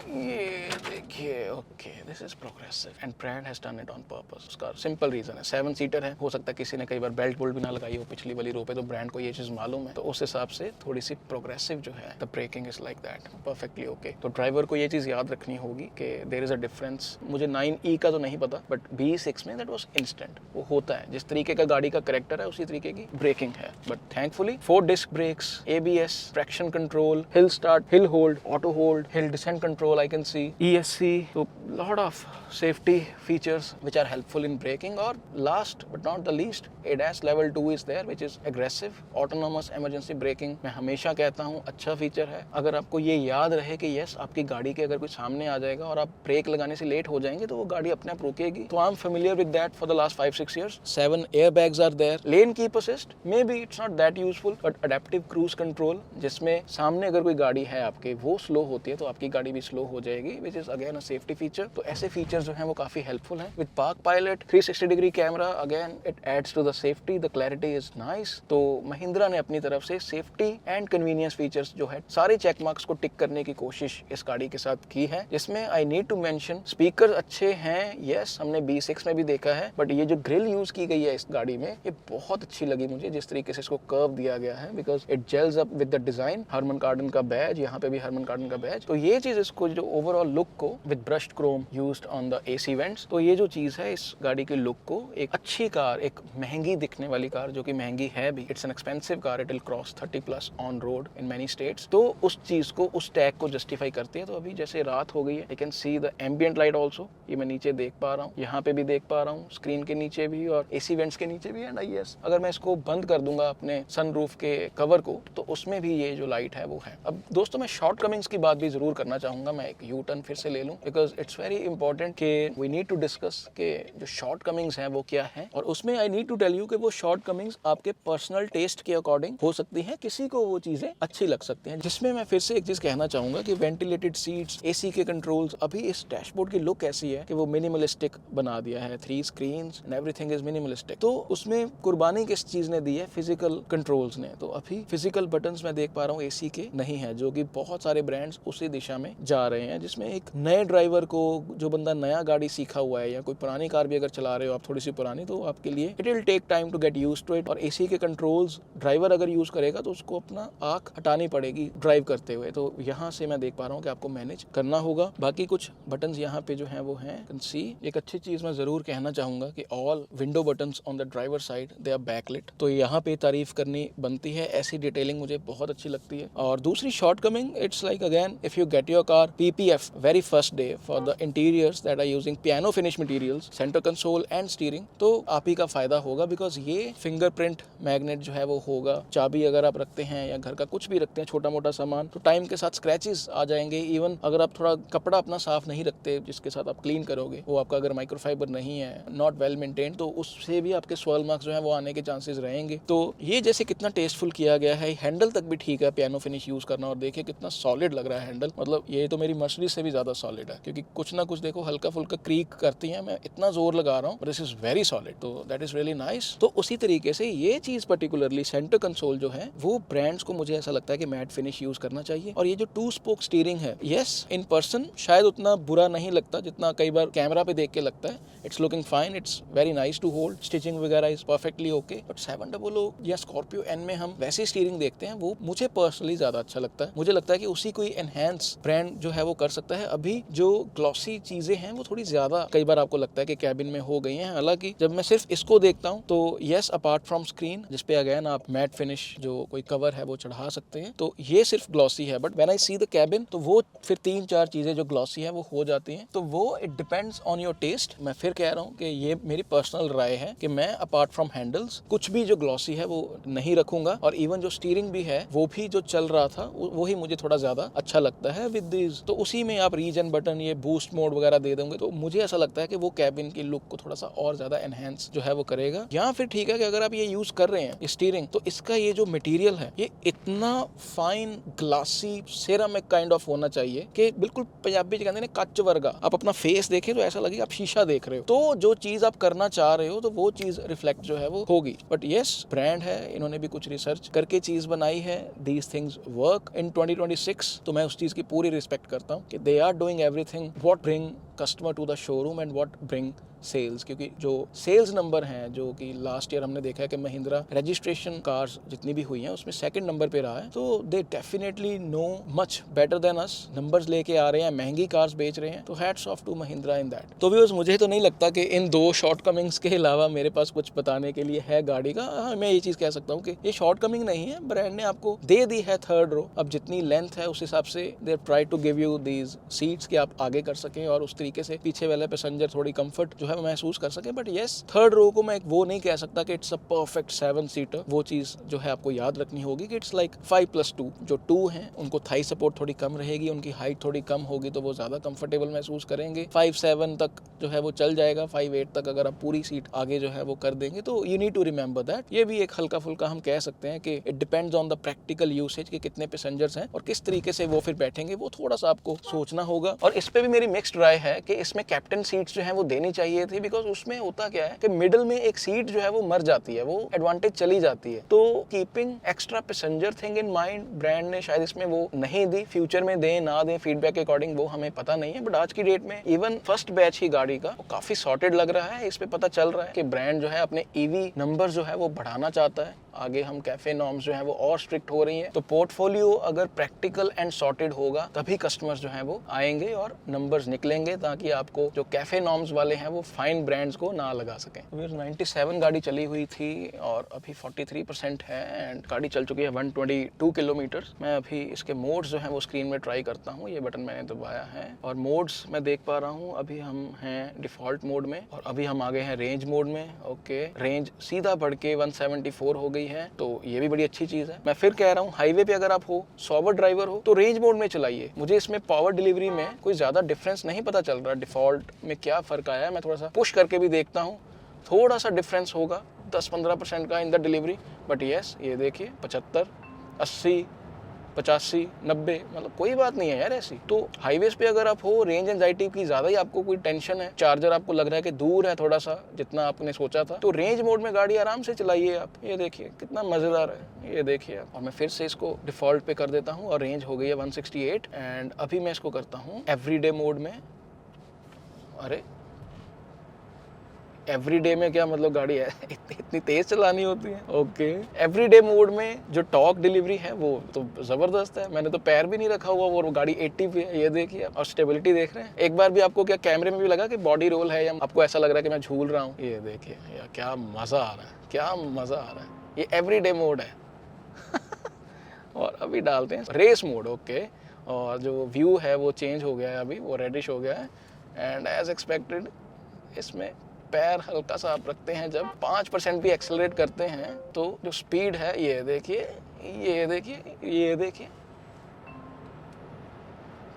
ये देखिए। Okay, this is progressive and brand has done it on purpose. उसका सिंपल रीजन है, 7 सीटर है। हो सकता है किसी ने कई बार बेल्ट बोल्ट भी ना लगाई हो पिछली वाली रो पे, तो ब्रांड को ये चीज मालूम है, तो उस हिसाब से थोड़ी सी प्रोग्रेसिव जो है, the braking is like that, perfectly okay. तो ड्राइवर को ये चीज याद रखनी होगी कि देयर इज अ डिफरेंस। मुझे 9E का तो नहीं पता, बट B6 में दैट वाज इंस्टेंट। वो होता है, जिस तरीके का गाड़ी का कैरेक्टर है उसी तरीके की ब्रेकिंग है। But thankfully 4 disc brakes, ABS, traction control, hill start, hill hold, auto hold, hill descent control, I can see ESC, so lot of safety features which are helpful in braking. Or last but not the least, ADAS level 2 is there which is aggressive autonomous emergency braking. मैं हमेशा कहता हूँ अच्छा feature है। अगर आपको ये याद रहे कि यस आपकी गाड़ी के अगर कोई सामने आ जाएगा और आप ब्रेक लगाने से लेट हो जाएंगे तो वो गाड़ी अपने आप रुकेगी। तो I am familiar with that for the last 5-6 years. 7 airbags are there. Lane keep assist, maybe it's not that useful, but adaptive cruise control, जिसमें सामने अगर कोई गाड़ी है आपके, वो स्लो होती है तो आपकी गाड़ी भी स्लो हो जाएगी, which is again a safety feature. तो ऐसे फीचर्स जो हैं वो काफी हेल्पफुल हैं। With Park Pilot 360 degree camera, again it adds to the safety, the clarity is nice. तो महिंद्रा ने अपनी तरफ से सेफ्टी एंड कन्वीनियंस फीचर्स जो है सारे चेक मार्क्स को टिक करने की कोशिश इस गाड़ी के साथ की है, जिसमें I need to mention speaker अच्छे हैं। यस, हमने B6 में भी देखा है, बट ये जो ग्रिल यूज की गई है इस गाड़ी में, ये बहुत अच्छी लगी मुझे, जिस तरीके से इसको कर्व दिया गया है, because it gels up with the design. Harman Kardon का बैज, यहाँ पे भी हरमन कार्डन का बैज। तो ये चीज इसको जो ओवरऑल लुक को with brushed Chrome used on the AC vents, तो ये जो चीज है इस गाड़ी के लुक को, एक अच्छी कार, एक महंगी दिखने वाली कार जो कि महंगी है भी, it's an expensive car, it will cross 30+ on road in many states, तो उस चीज को, उस टैग को जस्टिफाई करती है। तो अभी जैसे रात हो गई है, you can see the ambient light also, ये मैं नीचे देख पा रहा हूँ, यहाँ पे भी देख पा रहा हूँ, स्क्रीन के नीचे भी और AC वेंट्स के नीचे भी। एंड IS अगर मैं इसको बंद कर दूंगा अपने सनरूफ के कवर को, तो उसमें भी ये जो लाइट है वो है। अब दोस्तों मैं शॉर्टकमिंग्स की बात भी जरूर करना चाहूंगा। चाहूँगा मैं एक यू टर्न फिर से ले लूँ, बिकॉज इट्स वेरी इंपॉर्टेंट कि वी नीड टू डिस्कस के जो शॉर्ट कमिंग्स हैं वो क्या है। और उसमें I need to tell you कि वो शॉर्ट कमिंग्स आपके पर्सनल टेस्ट के अकॉर्डिंग हो सकती हैं, किसी को वो चीज़ें अच्छी लग सकती हैं। जिसमें मैं फिर से एक चीज़ कहना चाहूँगा कि वेंटिलेटेड सीट्स, एसी के कंट्रोल्स, अभी इस डैशबोर्ड की लुक ऐसी है कि वो मिनिमलिस्टिक बना दिया है, 3 screens and everything is minimalistic. तो उसमें कुर्बानी किस चीज़ ने दी है? फिजिकल कंट्रोल्स ने। तो अभी फिजिकल बटन्स मैं देख पा रहा हूँ एसी के नहीं है, जो कि बहुत सारे ब्रांड्स उसी दिशा में जा रहे हैं, जिसमें एक नए ड्राइवर को, जो बंदा नया गाड़ी सीखा हुआ है या कोई पुरानी कार भी अगर चला रहे हो आप, थोड़ी सी पुरानी, तो आपके लिए it will take time to get used to it. और एसी के कंट्रोल्स ड्राइवर अगर यूज करेगा तो उसको अपना आंख हटानी पड़ेगी ड्राइव करते हुए। तो यहाँ से मैं देख पा रहा हूँ कि आपको मैनेज करना होगा। बाकी कुछ बटन्स यहाँ पे जो हैं वो हैं, कैन सी। एक अच्छी चीज मैं जरूर कहना चाहूंगा कि all window buttons on the driver side they are backlit, तो यहाँ पे तारीफ करनी बनती है। ऐसी डिटेलिंग मुझे बहुत अच्छी लगती है। और दूसरी shortcoming, it's like again if you get your car PPF very first day for the interiors that are using piano finish materials, centre console and steering, तो आप ही का फायदा होगा, बिकॉज ये फिंगरप्रिंट मैग्नेट जो है वो होगा। चाबी अगर आप रखते हैं या घर का कुछ भी रखते हैं छोटा मोटा सामान, तो टाइम के साथ स्क्रैचेस आ जाएंगे। इवन अगर आप थोड़ा कपड़ा अपना साफ नहीं रखते जिसके साथ आप क्लीन करोगे, वो आपका अगर माइक्रोफाइबर नहीं है, नॉट वेल मेंटेन, तो उससे भी आपके स्वर्ल मार्क्स जो है वो आने के चांसेस रहेंगे। तो ये जैसे कितना टेस्टफुल किया गया है, हैंडल तक भी ठीक है पियानो फिनिश यूज करना, और देखिए कितना सॉलिड लग रहा है हैंडल। मतलब ये तो मेरी मर्सिडीज से भी ज्यादा सॉलिड है, क्योंकि कुछ ना कुछ देखो हल्का फुल्का क्रीक करती है, मैं इतना जोर लगा रहा हूँ, दिस इज वेरी सॉलिड, तो दैट इज रियली नाइस। तो उसी तरीके से ये चीज पर्टिकुलरली सेंटर कंसोल जो है वो ब्रांड्स को मुझे ऐसा लगता है कि मैट फिनिश यूज करना चाहिए। और ये जो 2 स्पोक स्टीयरिंग है, यस इन पर्सन शायद उतना बुरा नहीं लगता जितना कई बार कैमरा पे देख के लगता है। It's looking fine, it's very nice to hold, stitching वगैरह इज परफेक्टली ओके। बट 700 या स्कॉर्पियो एन में हम वैसी स्टीयरिंग देखते हैं, वो मुझे पर्सनली ज्यादा अच्छा लगता है। मुझे लगता है कि उसी कोई एनहेंस ब्रांड जो है वो कर सकता है। अभी जो ग्लॉसी चीजें हैं वो थोड़ी ज्यादा कई बार आपको लगता है कि कैबिन में हो गई हैं। हालांकि जब मैं सिर्फ इसको देखता हूँ तो यस, अपार्ट फ्रॉम स्क्रीन जिसपे अगेन आप मैट फिनिश जो कोई कवर है वो चढ़ा सकते हैं, तो ये सिर्फ ग्लॉसी है। But when I see the cabin, तो वो फिर 3-4 चीजें जो ग्लॉसी है वो हो जाती हैं। तो वो it depends on your taste. मैं फिर कह रहा हूँ कि ये मेरी पर्सनल राय है कि मैं अपार्ट फ्रॉम हैंडल्स कुछ भी जो ग्लॉसी है वो नहीं रखूंगा। और इवन जो स्टीयरिंग भी है वो भी जो चल रहा था वो ही मुझे थोड़ा ज्यादा अच्छा लगता है विद दिस। तो उसी में आप रीजन बटन, ये बूस्ट मोड वगैरह दे दोगे, तो मुझे ऐसा लगता है कि वो कैबिन की लुक को थोड़ा सा और ज्यादा एनहेंस जो है वो करेगा। या फिर ठीक है कि अगर आप ये यूज कर रहे हैं स्टीयरिंग, तो इसका ये जो मटेरियल है ये इतना fine glassy ceramic kind of होना चाहिए कि बिल्कुल पंजाबी कहते हैं ना कच वर्गा। आप अपना फेस देखें तो ऐसा लगे आप शीशा देख रहे हो। तो जो चीज आप करना चाह रहे हो तो वो चीज रिफ्लेक्ट जो है वो होगी। बट यस, ब्रांड है, इन्होंने भी कुछ रिसर्च करके चीज बनाई है। These things work in 2026। तो मैं उस चीज की पूरी रिस्पेक्ट करता हूँ कि they are doing everything what bring customer to the showroom and what bring sales. क्योंकि जो सेल्स नंबर हैं, जो कि लास्ट ईयर हमने देखा है कि महिंद्रा रजिस्ट्रेशन कार्स जितनी भी हुई हैं उसमें 2nd नंबर पे रहा है, तो they definitely know much better than us. Numbers लेके आ रहे हैं, महंगी कार्स बेच रहे हैं, तो hats off to Mahindra in that. तो व्यूअर्स, मुझे तो नहीं लगता कि इन 2 शॉर्टकमिंग्स के अलावा मेरे पास कुछ बताने के लिए है गाड़ी का। हाँ, मैं ये चीज कह सकता हूँ कि ये शॉर्टकमिंग नहीं है, ब्रांड ने आपको दे दी है 3rd रो। अब जितनी लेंथ है उस हिसाब से they try to give you these seats कि आप आगे कर सकें और उस तरीके से पीछे वाले पैसेंजर थोड़ी कंफर्ट जो है महसूस कर सके। बट यस, 3rd रो को मैं वो नहीं कह सकता कि इट्स अ परफेक्ट 7 सीटर। वो चीज जो है आपको याद रखनी होगी कि इट्स लाइक 5+2। जो 2 हैं उनको थाई सपोर्ट थोड़ी कम रहेगी, उनकी हाइट थोड़ी कम होगी, तो वो ज्यादा कंफर्टेबल महसूस करेंगे। 5-7 तक जो है वो चल जाएगा। 5-8 तक अगर आप पूरी सीट आगे जो है वो कर देंगे, तो you need to remember that. ये भी एक हल्का फुल्का हम कह सकते हैं कि it depends on the practical usage कि कितने पैसेंजर्स हैं और किस तरीके से वो फिर बैठेंगे, वो थोड़ा सा आपको सोचना होगा। और इस पे भी मेरी मिक्स्ड राय है कि इसमें कैप्टन सीट्स जो है वो देनी चाहिए थी, बिकॉज उसमें होता क्या है कि मिडिल में एक सीट जो है वो मर जाती है, वो एडवांटेज चली जाती है। तो keeping extra passenger thing in mind, brand ने शायद इसमें वो नहीं दी। फ्यूचर में दें ना दें, फीडबैक के अकॉर्डिंग वो हमें पता नहीं है। बट आज की डेट में इवन फर्स्ट बैच ही गाड़ी का वो काफी सॉर्टेड लग रहा है। इस पे पता चल रहा है कि ब्रांड जो है अपने ईवी नंबर जो है वो बढ़ाना चाहता है। आगे हम कैफे नॉर्म्स जो है वो और स्ट्रिक्ट हो रही हैं, तो पोर्टफोलियो अगर प्रैक्टिकल एंड सॉर्टेड होगा तभी कस्टमर्स जो है वो आएंगे और नंबर्स निकलेंगे, ताकि आपको जो कैफे नॉर्म्स वाले हैं वो फाइन ब्रांड्स को ना लगा सकें। 97 गाड़ी चली हुई थी और अभी 43% है एंड गाड़ी चल चुकी है 122 किलोमीटर। मैं अभी इसके मोड्स जो है वो स्क्रीन में ट्राई करता हूँ। ये बटन मैंने दबाया है और मोड्स मैं देख पा रहा हूँ। अभी हम हैं डिफॉल्ट मोड में और अभी हम आ गए हैं रेंज मोड में। ओके, रेंज सीधा बढ़ के 174 हो गई गई हैं, तो ये भी बड़ी अच्छी चीज़ है। मैं फिर कह रहा हूँ, हाईवे पे अगर आप हो, सॉबर ड्राइवर हो, तो रेंज मोड में चलाइए। मुझे इसमें पावर डिलीवरी में कोई ज़्यादा डिफरेंस नहीं पता चल रहा, डिफ़ॉल्ट में क्या फ़र्क आया है। मैं थोड़ा सा पुश करके भी देखता हूँ, थोड़ा सा डिफरेंस होगा 10-15% का in the delivery, but yes ये देखिए 75, 80, 85, 90, मतलब कोई बात नहीं है यार ऐसी। तो हाईवेज पे अगर आप हो, रेंज एंजाइटी की ज़्यादा ही आपको कोई टेंशन है, चार्जर आपको लग रहा है कि दूर है थोड़ा सा जितना आपने सोचा था, तो रेंज मोड में गाड़ी आराम से चलाइए आप। ये देखिए कितना मज़ेदार है, ये देखिए आप। और मैं फिर से इसको डिफ़ॉल्ट पे कर देता हूँ और रेंज हो गई है 168। एंड अभी मैं इसको करता हूँ एवरीडे मोड में। अरे एवरीडे में क्या मतलब, गाड़ी है इतनी तेज चलानी होती है। ओके, एवरीडे मोड में जो टॉर्क डिलीवरी है वो तो ज़बरदस्त है। मैंने तो पैर भी नहीं रखा हुआ और गाड़ी 80 पे है, ये देखिए। और स्टेबिलिटी देख रहे हैं। एक बार भी आपको क्या कैमरे में भी लगा कि बॉडी रोल है, या आपको ऐसा लग रहा है कि मैं झूल रहा हूँ? ये देखिए यार, क्या मज़ा आ रहा है, क्या मज़ा आ रहा है। ये एवरीडे मोड है और अभी डालते हैं रेस मोड। ओके, और जो व्यू है वो चेंज हो गया है, अभी वो रेडिश हो गया है। एंड एज एक्सपेक्टेड इसमें पैर हल्का सा आप रखते हैं, जब 5% भी एक्सेलरेट करते हैं तो जो स्पीड है, ये देखिए, ये देखिए, ये देखिए,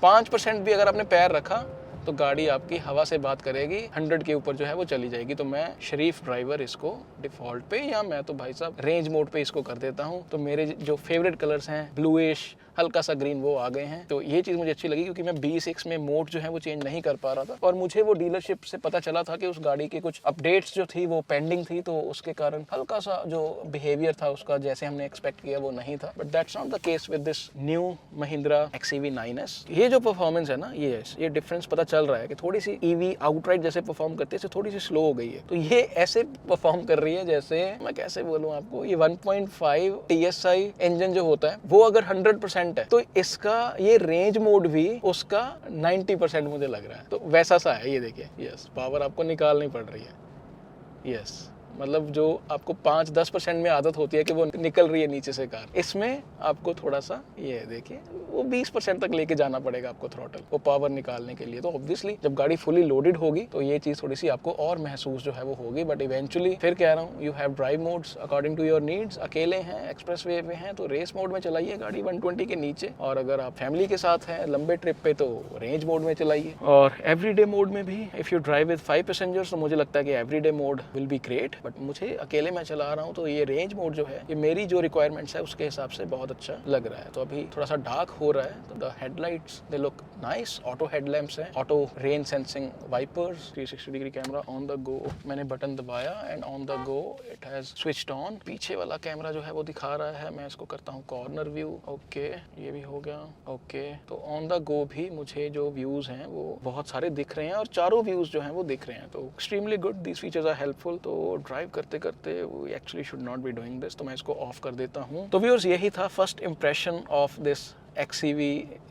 5% भी अगर आपने पैर रखा तो गाड़ी आपकी हवा से बात करेगी, 100 के ऊपर जो है वो चली जाएगी। तो मैं शरीफ ड्राइवर इसको डिफ़ॉल्ट पे, या मैं तो भाई साहब रेंज मोड पे इसको कर देता हूँ। तो मेरे जो फेवरेट कलर्स हैं, ब्लूइश, हल्का सा ग्रीन, वो आ गए हैं। तो ये चीज़ मुझे अच्छी लगी, क्योंकि मैं B6 में मोड जो है वो चेंज नहीं कर पा रहा था, और मुझे वो डीलरशिप से पता चला था कि उस गाड़ी की कुछ अपडेट्स जो थी वो पेंडिंग थी, तो उसके कारण हल्का सा जो बिहेवियर था उसका जैसे हमने एक्सपेक्ट किया वो नहीं था। But that's not the case with this new Mahindra XEV 9S। ये जो परफॉर्मेंस है ना, ये डिफरेंस पता चल रहा है कि थोड़ी सी EV आउटराइट जैसे परफॉर्म करती है, थोड़ी सी स्लो हो गई है। तो ये ऐसे परफॉर्म कर रही है जैसे, मैं कैसे बोलूँ आपको, ये 1.5 TSI इंजन जो होता है वो अगर 100% है, तो इसका ये रेंज मोड भी उसका 90% मुझे लग रहा है। तो वैसा सा है, ये देखिए। यस, पावर आपको निकालनी पड़ रही है। यस, मतलब जो आपको 5-10% में आदत होती है कि वो निकल रही है नीचे से कार, इसमें आपको थोड़ा सा, ये देखिए, वो 20% तक लेके जाना पड़ेगा आपको थ्रॉटल, वो पावर निकालने के लिए। तो ऑब्वियसली जब गाड़ी फुली लोडेड होगी तो ये चीज़ थोड़ी सी आपको और महसूस जो है वो होगी। बट इवेंचुअली फिर कह रहा हूँ, you have drive modes according to your needs. अकेले हैं, एक्सप्रेस वे पे हैं, तो रेस मोड में चलाइए गाड़ी 120 के नीचे, और अगर आप फैमिली के साथ हैं लंबे ट्रिप पे तो रेंज मोड में चलाइए। और एवरीडे मोड में भी if you drive with 5 passengers तो मुझे लगता है कि everyday mode will be great. But मुझे अकेले मैं चला रहा हूँ तो ये रेंज मोड जो है, ये मेरी जो रिक्वायरमेंट्स है उसके हिसाब से बहुत अच्छा लग रहा है। तो अभी थोड़ा सा डार्क हो रहा है, तो the headlights they look nice. Auto headlamps हैं, auto rain sensing wipers, 360 degree camera on the go. मैंने बटन दबाया and on the go it has switched on. पीछे वाला कैमरा जो है वो दिखा रहा है, मैं इसको करता हूँ कॉर्नर व्यू। ओके, ये भी हो गया। ओके, तो ऑन द गो भी मुझे जो व्यूज हैं वो बहुत सारे दिख रहे हैं, और चारों व्यूज जो हैं वो दिख रहे हैं। तो extremely good, these features are helpful. तो ड्राइव करते करते we actually should not be doing this, तो मैं इसको ऑफ कर देता हूँ। तो व्यूअर्स, यही था first impression of this XEV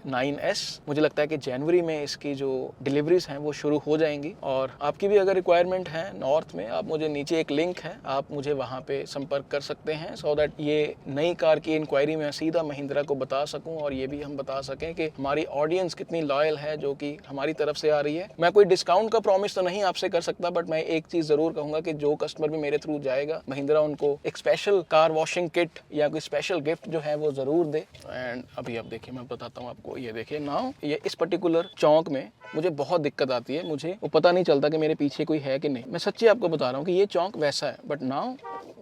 9S। मुझे लगता है कि जनवरी में इसकी जो डिलीवरीज हैं वो शुरू हो जाएंगी, और आपकी भी अगर रिक्वायरमेंट है नॉर्थ में, आप मुझे नीचे एक लिंक है, आप मुझे वहाँ पे संपर्क कर सकते हैं, सो दैट ये नई कार की इंक्वायरी में सीधा महिंद्रा को बता सकूँ, और ये भी हम बता सकें कि हमारी ऑडियंस कितनी लॉयल है जो कि हमारी तरफ से आ रही है। मैं कोई डिस्काउंट का प्रॉमिस तो नहीं आपसे कर सकता, बट मैं एक चीज़ ज़रूर कहूँगा कि जो कस्टमर भी मेरे थ्रू जाएगा, महिंद्रा उनको एक स्पेशल कार वॉशिंग किट या कोई स्पेशल गिफ्ट जो है वो ज़रूर दे। एंड अभी आप देखिए, मैं बताता हूँ आपको, ये देखिए नाउ, ये इस पर्टिकुलर चौक में मुझे बहुत दिक्कत आती है, मुझे वो पता नहीं चलता कि मेरे पीछे कोई है कि नहीं। मैं सच्ची आपको बता रहा हूँ कि ये चौक वैसा है, but now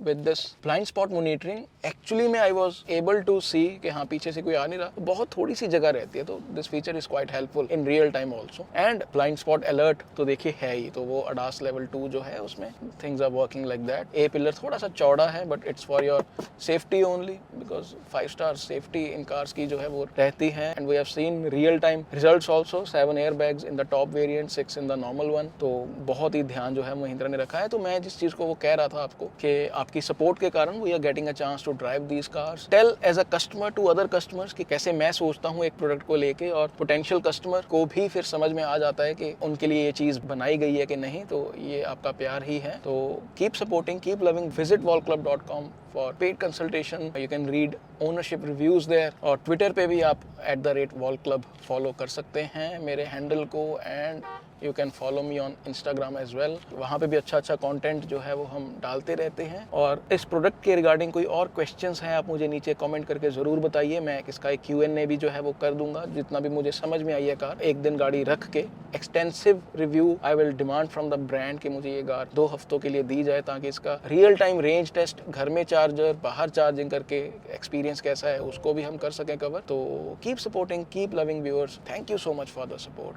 with this blind spot monitoring actually में आई वाज एबल टू सी कि हाँ पीछे से कोई आ नहीं रहा। तो बहुत थोड़ी सी जगह रहती है, तो this feature is quite helpful in real time also. And blind spot alert तो देखिए है ही, तो वो ADAS लेवल 2 जो है उसमें things are working like that. A pillar थोड़ा सा चौड़ा है, but it's for your safety only, because 5 star safety in cars की जो है वो रहती है। And we have seen real time results also, 7 air bags in the top variant, 6 in the normal one. तो बहुत ही ध्यान जो है महिंद्रा ने रखा है। तो मैं जिस चीज़ को वो कह रहा था आपको कि आपकी सपोर्ट के कारण we are getting a chance to drive these cars. Tell as a customer to other customers कि कैसे मैं सोचता हूँ एक प्रोडक्ट को लेके, और पोटेंशियल कस्टमर को भी फिर समझ में आ जाता है कि उनके लिए ये चीज़ बनाई गई है कि नहीं। तो ये आपका प्यार ही है। तो keep supporting, keep loving, visit wallclub.com for paid consultation. You can read ownership reviews there, और ट्विटर पे भी आप @wallclub फॉलो कर सकते हैं मेरे हैंडल को। And you can follow me on Instagram as well. वहाँ पे भी अच्छा कंटेंट जो है वो हम डालते रहते हैं। और इस प्रोडक्ट के रिगार्डिंग कोई और क्वेश्चंस हैं आप मुझे नीचे कमेंट करके ज़रूर बताइए। मैं इसका एक Q&A भी जो है वो कर दूंगा, जितना भी मुझे समझ में आई है कार। एक दिन गाड़ी रख के extensive review I will demand from the brand कि मुझे ये कार 2 हफ्तों के लिए दी जाए, ताकि इसका रियल टाइम रेंज टेस्ट, घर में चार्जर, बाहर चार्जिंग करके एक्सपीरियंस कैसा है उसको भी हम कर सकें कवर। तो keep supporting, keep loving viewers. Thank you so much for the support.